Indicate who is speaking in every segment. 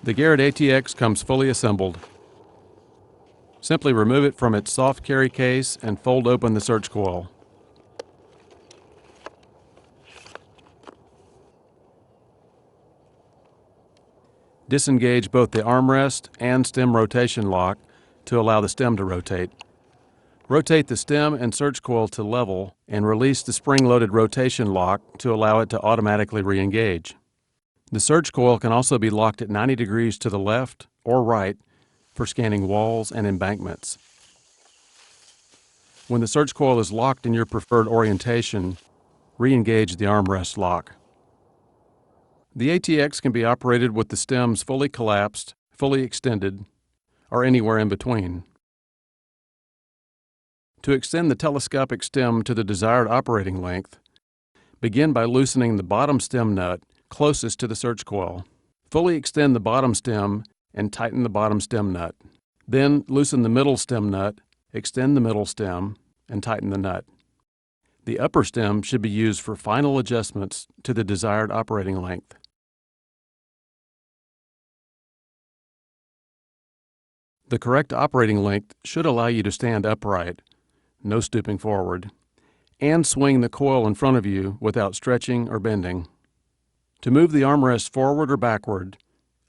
Speaker 1: The Garrett ATX comes fully assembled. Simply remove it from its soft carry case and fold open the search coil. Disengage both the armrest and stem rotation lock to allow the stem to rotate. Rotate the stem and search coil to level and release the spring-loaded rotation lock to allow it to automatically re-engage. The search coil can also be locked at 90 degrees to the left or right for scanning walls and embankments. When the search coil is locked in your preferred orientation, re-engage the armrest lock. The ATX can be operated with the stems fully collapsed, fully extended, or anywhere in between. To extend the telescopic stem to the desired operating length, begin by loosening the bottom stem nut closest to the search coil. Fully extend the bottom stem and tighten the bottom stem nut. Then loosen the middle stem nut, extend the middle stem, and tighten the nut. The upper stem should be used for final adjustments to the desired operating length. The correct operating length should allow you to stand upright, no stooping forward, and swing the coil in front of you without stretching or bending. To move the armrest forward or backward,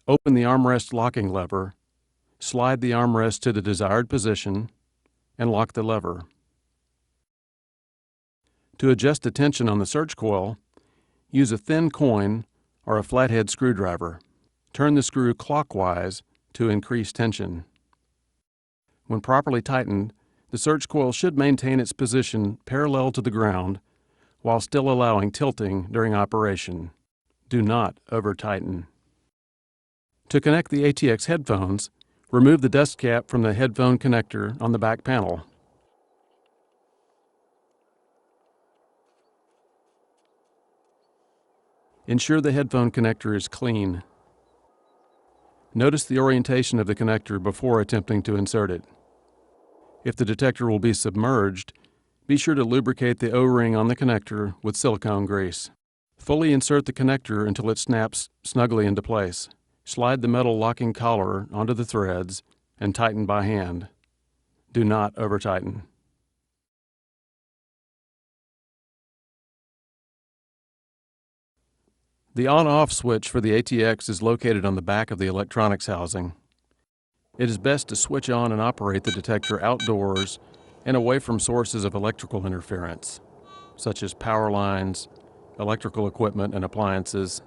Speaker 1: open the armrest locking lever, slide the armrest to the desired position, and lock the lever. To adjust the tension on the search coil, use a thin coin or a flathead screwdriver. Turn the screw clockwise to increase tension. When properly tightened, the search coil should maintain its position parallel to the ground while still allowing tilting during operation. Do not over-tighten. To connect the ATX headphones, remove the dust cap from the headphone connector on the back panel. Ensure the headphone connector is clean. Notice the orientation of the connector before attempting to insert it. If the detector will be submerged, be sure to lubricate the O-ring on the connector with silicone grease. Fully insert the connector until it snaps snugly into place. Slide the metal locking collar onto the threads and tighten by hand. Do not over-tighten. The on-off switch for the ATX is located on the back of the electronics housing. It is best to switch on and operate the detector outdoors and away from sources of electrical interference, such as power lines, electrical equipment and appliances,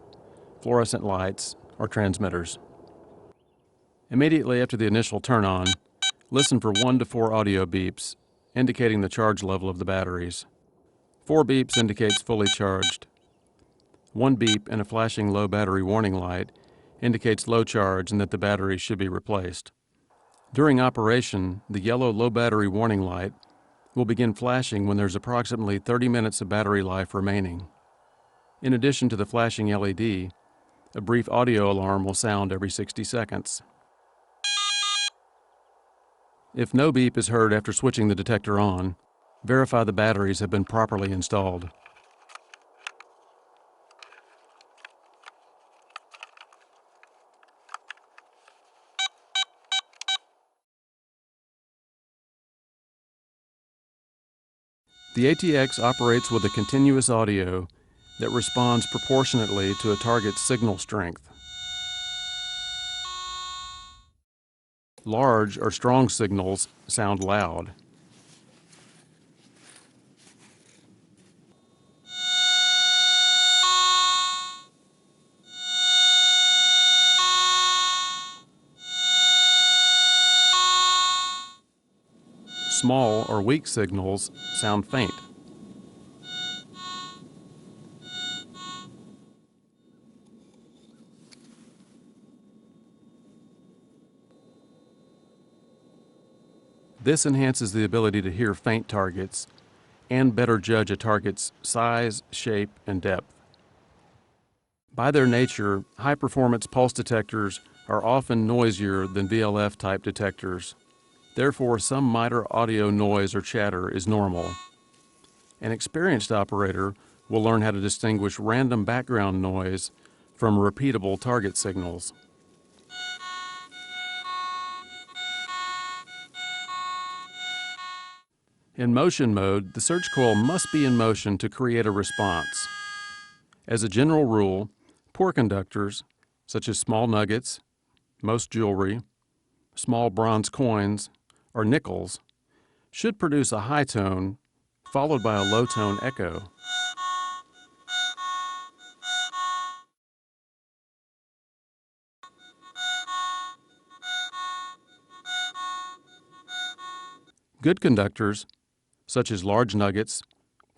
Speaker 1: fluorescent lights, or transmitters. Immediately after the initial turn-on, listen for 1 to 4 audio beeps, indicating the charge level of the batteries. 4 beeps indicates fully charged. 1 beep and a flashing low battery warning light indicates low charge and that the battery should be replaced. During operation, the yellow low battery warning light will begin flashing when there's approximately 30 minutes of battery life remaining. In addition to the flashing LED, a brief audio alarm will sound every 60 seconds. If no beep is heard after switching the detector on, verify the batteries have been properly installed. The ATX operates with a continuous audio that responds proportionately to a target's signal strength. Large or strong signals sound loud. Small or weak signals sound faint. This enhances the ability to hear faint targets and better judge a target's size, shape, and depth. By their nature, high-performance pulse detectors are often noisier than VLF-type detectors. Therefore, some minor audio noise or chatter is normal. An experienced operator will learn how to distinguish random background noise from repeatable target signals. In motion mode, the search coil must be in motion to create a response. As a general rule, poor conductors, such as small nuggets, most jewelry, small bronze coins, or nickels, should produce a high tone followed by a low tone echo. Good conductors, such as large nuggets,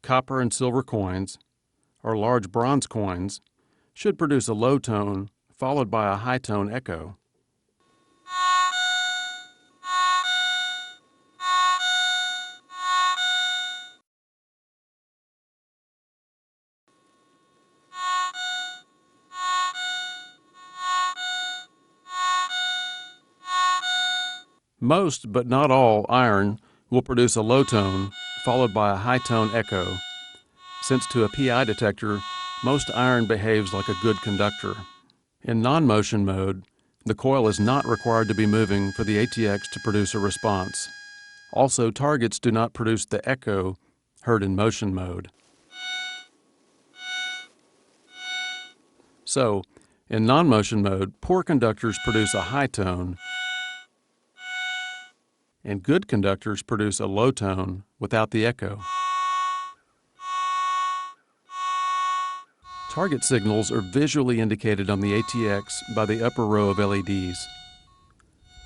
Speaker 1: copper and silver coins, or large bronze coins, should produce a low tone followed by a high tone echo. Most, but not all, iron will produce a low tone followed by a high tone echo, since to a PI detector, most iron behaves like a good conductor. In non-motion mode, the coil is not required to be moving for the ATX to produce a response. Also, targets do not produce the echo heard in motion mode. So, in non-motion mode, poor conductors produce a high tone, and good conductors produce a low tone without the echo. Target signals are visually indicated on the ATX by the upper row of LEDs.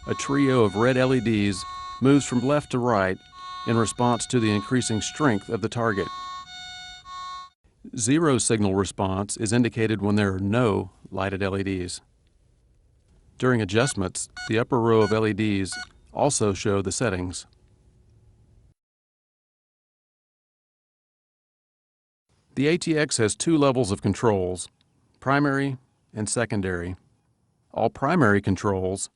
Speaker 1: A trio of red LEDs moves from left to right in response to the increasing strength of the target. Zero signal response is indicated when there are no lighted LEDs. During adjustments, the upper row of LEDs also show the settings. The ATX has two levels of controls, primary and secondary. All primary controls,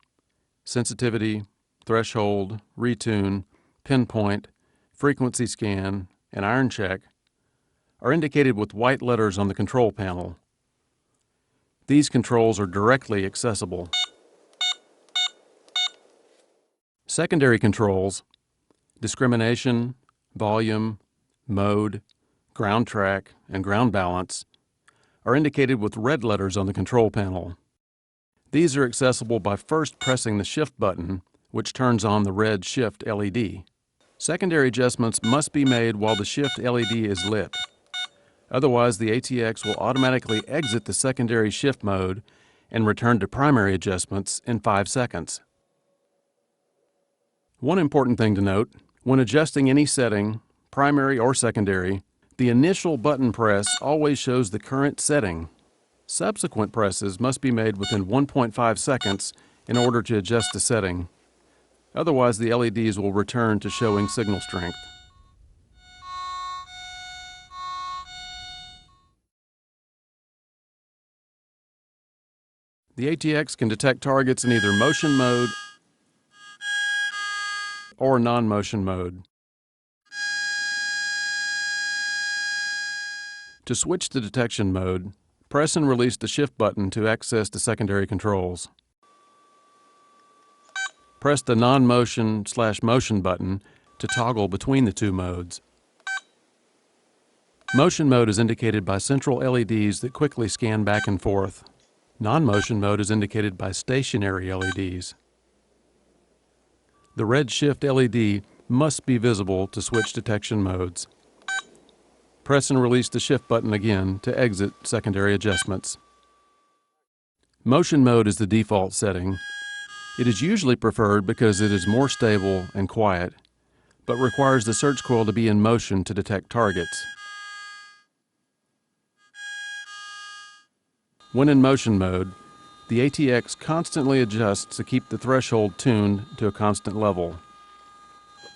Speaker 1: sensitivity, threshold, retune, pinpoint, frequency scan, and iron check, are indicated with white letters on the control panel. These controls are directly accessible. Secondary controls, discrimination, volume, mode, ground track, and ground balance, are indicated with red letters on the control panel. These are accessible by first pressing the Shift button, which turns on the red Shift LED. Secondary adjustments must be made while the Shift LED is lit. Otherwise, the ATX will automatically exit the secondary shift mode and return to primary adjustments in 5 seconds. One important thing to note, when adjusting any setting, primary or secondary, the initial button press always shows the current setting. Subsequent presses must be made within 1.5 seconds in order to adjust the setting. Otherwise, the LEDs will return to showing signal strength. The ATX can detect targets in either motion mode or non-motion mode. To switch to detection mode, press and release the Shift button to access the secondary controls. Press the non-motion/motion button to toggle between the two modes. Motion mode is indicated by central LEDs that quickly scan back and forth. Non-motion mode is indicated by stationary LEDs. The red Shift LED must be visible to switch detection modes. Press and release the Shift button again to exit secondary adjustments. Motion mode is the default setting. It is usually preferred because it is more stable and quiet, but requires the search coil to be in motion to detect targets. When in motion mode, the ATX constantly adjusts to keep the threshold tuned to a constant level.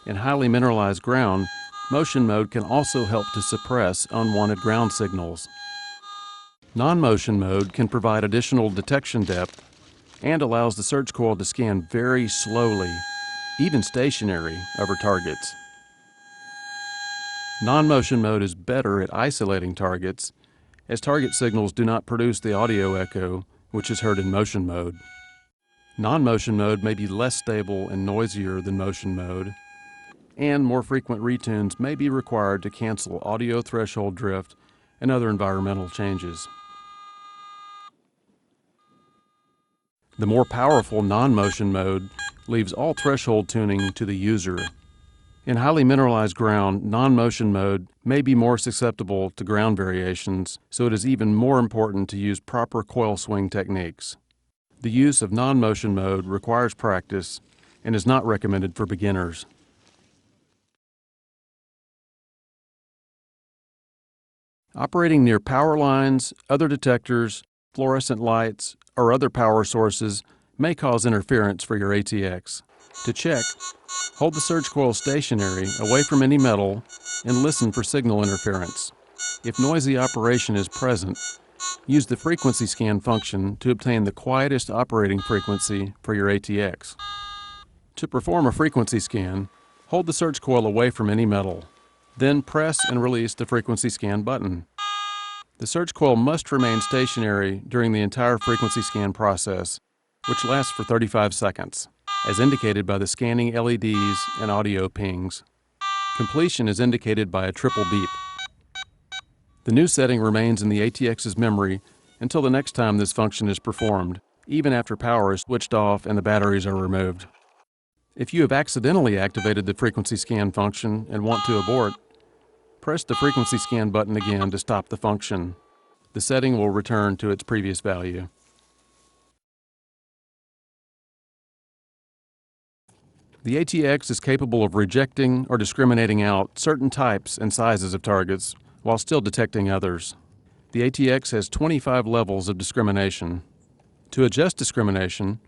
Speaker 1: In highly mineralized ground, motion mode can also help to suppress unwanted ground signals. Non-motion mode can provide additional detection depth and allows the search coil to scan very slowly, even stationary, over targets. Non-motion mode is better at isolating targets, as target signals do not produce the audio echo, which is heard in motion mode. Non-motion mode may be less stable and noisier than motion mode, and more frequent retunes may be required to cancel audio threshold drift and other environmental changes. The more powerful non-motion mode leaves all threshold tuning to the user. In highly mineralized ground, non-motion mode may be more susceptible to ground variations, so it is even more important to use proper coil swing techniques. The use of non-motion mode requires practice and is not recommended for beginners. Operating near power lines, other detectors, fluorescent lights, or other power sources may cause interference for your ATX. To check, hold the surge coil stationary away from any metal and listen for signal interference. If noisy operation is present, use the frequency scan function to obtain the quietest operating frequency for your ATX. To perform a frequency scan, hold the surge coil away from any metal. Then press and release the frequency scan button. The surge coil must remain stationary during the entire frequency scan process, which lasts for 35 seconds, as indicated by the scanning LEDs and audio pings. Completion is indicated by a triple beep. The new setting remains in the ATX's memory until the next time this function is performed, even after power is switched off and the batteries are removed. If you have accidentally activated the frequency scan function and want to abort, press the frequency scan button again to stop the function. The setting will return to its previous value. The ATX is capable of rejecting or discriminating out certain types and sizes of targets while still detecting others. The ATX has 25 levels of discrimination. To adjust discrimination,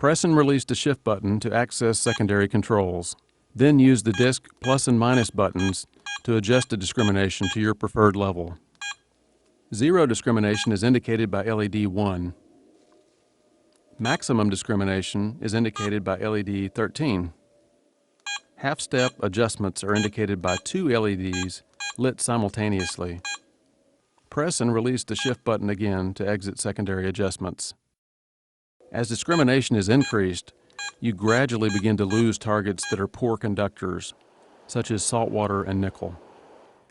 Speaker 1: press and release the shift button to access secondary controls. Then use the disc plus and minus buttons to adjust the discrimination to your preferred level. Zero discrimination is indicated by LED 1. Maximum discrimination is indicated by LED 13. Half-step adjustments are indicated by 2 LEDs lit simultaneously. Press and release the shift button again to exit secondary adjustments. As discrimination is increased, you gradually begin to lose targets that are poor conductors, such as saltwater and nickel.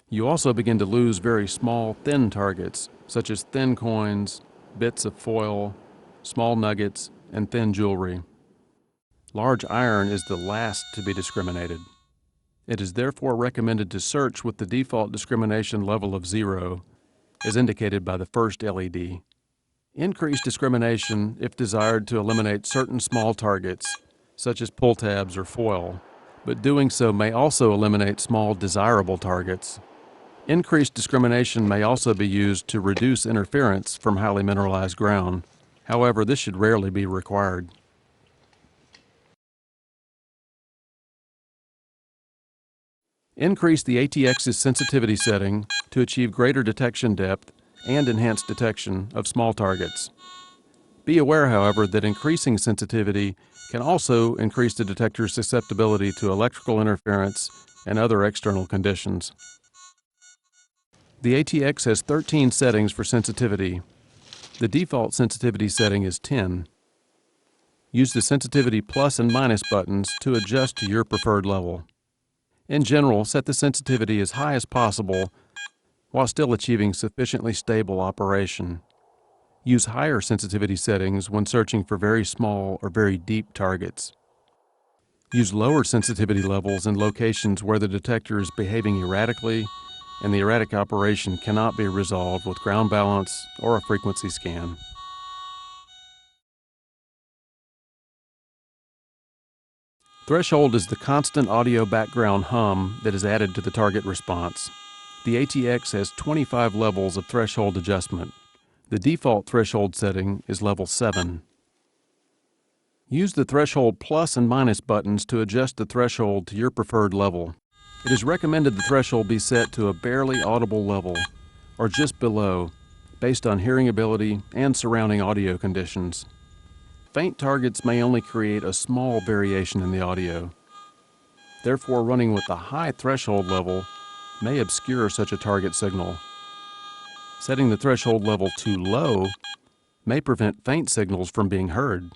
Speaker 1: You also begin to lose very small, thin targets, such as thin coins, bits of foil, small nuggets, and thin jewelry. Large iron is the last to be discriminated. It is therefore recommended to search with the default discrimination level of 0, as indicated by the first LED. Increase discrimination if desired to eliminate certain small targets, such as pull tabs or foil, but doing so may also eliminate small desirable targets. Increased discrimination may also be used to reduce interference from highly mineralized ground. However, this should rarely be required. Increase the ATX's sensitivity setting to achieve greater detection depth and enhanced detection of small targets. Be aware, however, that increasing sensitivity can also increase the detector's susceptibility to electrical interference and other external conditions. The ATX has 13 settings for sensitivity. The default sensitivity setting is 10. Use the sensitivity plus and minus buttons to adjust to your preferred level. In general, set the sensitivity as high as possible while still achieving sufficiently stable operation. Use higher sensitivity settings when searching for very small or very deep targets. Use lower sensitivity levels in locations where the detector is behaving erratically and the erratic operation cannot be resolved with ground balance or a frequency scan. Threshold is the constant audio background hum that is added to the target response. The ATX has 25 levels of threshold adjustment. The default threshold setting is level 7. Use the threshold plus and minus buttons to adjust the threshold to your preferred level. It is recommended the threshold be set to a barely audible level, or just below, based on hearing ability and surrounding audio conditions. Faint targets may only create a small variation in the audio. Therefore, running with a high threshold level may obscure such a target signal. Setting the threshold level too low may prevent faint signals from being heard.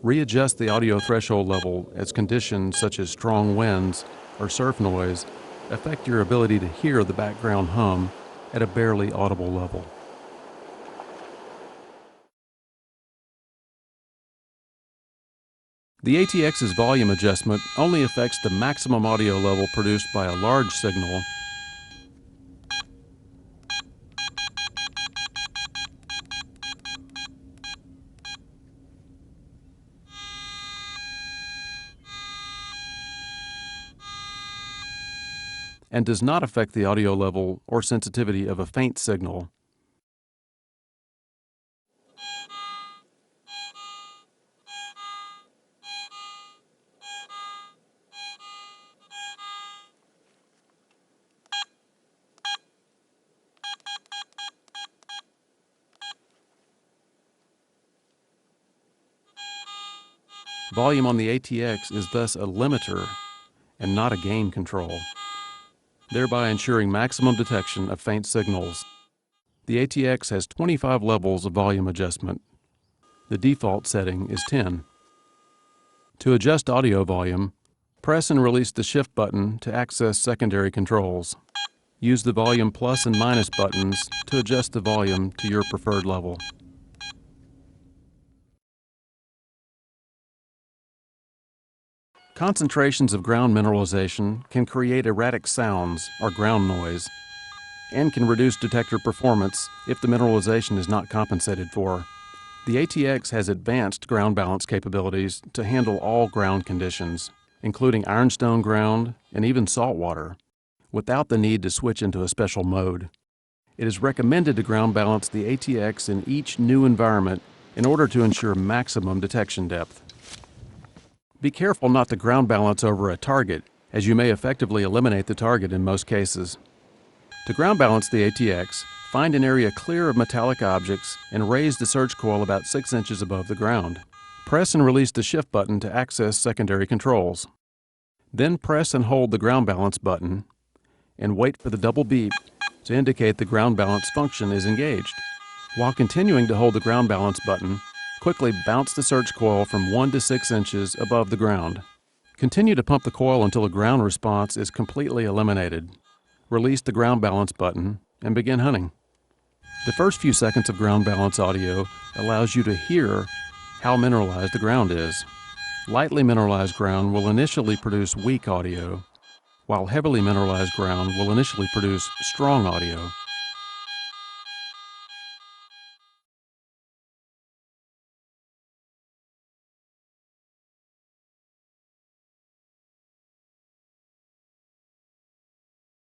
Speaker 1: Readjust the audio threshold level as conditions such as strong winds or surf noise affect your ability to hear the background hum at a barely audible level. The ATX's volume adjustment only affects the maximum audio level produced by a large signal and does not affect the audio level or sensitivity of a faint signal. Volume on the ATX is thus a limiter and not a gain control, thereby ensuring maximum detection of faint signals. The ATX has 25 levels of volume adjustment. The default setting is 10. To adjust audio volume, press and release the Shift button to access secondary controls. Use the volume plus and minus buttons to adjust the volume to your preferred level. Concentrations of ground mineralization can create erratic sounds or ground noise and can reduce detector performance if the mineralization is not compensated for. The ATX has advanced ground balance capabilities to handle all ground conditions, including ironstone ground and even saltwater, without the need to switch into a special mode. It is recommended to ground balance the ATX in each new environment in order to ensure maximum detection depth. Be careful not to ground balance over a target, as you may effectively eliminate the target in most cases. To ground balance the ATX, find an area clear of metallic objects and raise the search coil about 6 inches above the ground. Press and release the Shift button to access secondary controls. Then press and hold the ground balance button and wait for the double beep to indicate the ground balance function is engaged. While continuing to hold the ground balance button, quickly bounce the search coil from 1 to 6 inches above the ground. Continue to pump the coil until the ground response is completely eliminated. Release the ground balance button and begin hunting. The first few seconds of ground balance audio allows you to hear how mineralized the ground is. Lightly mineralized ground will initially produce weak audio, while heavily mineralized ground will initially produce strong audio.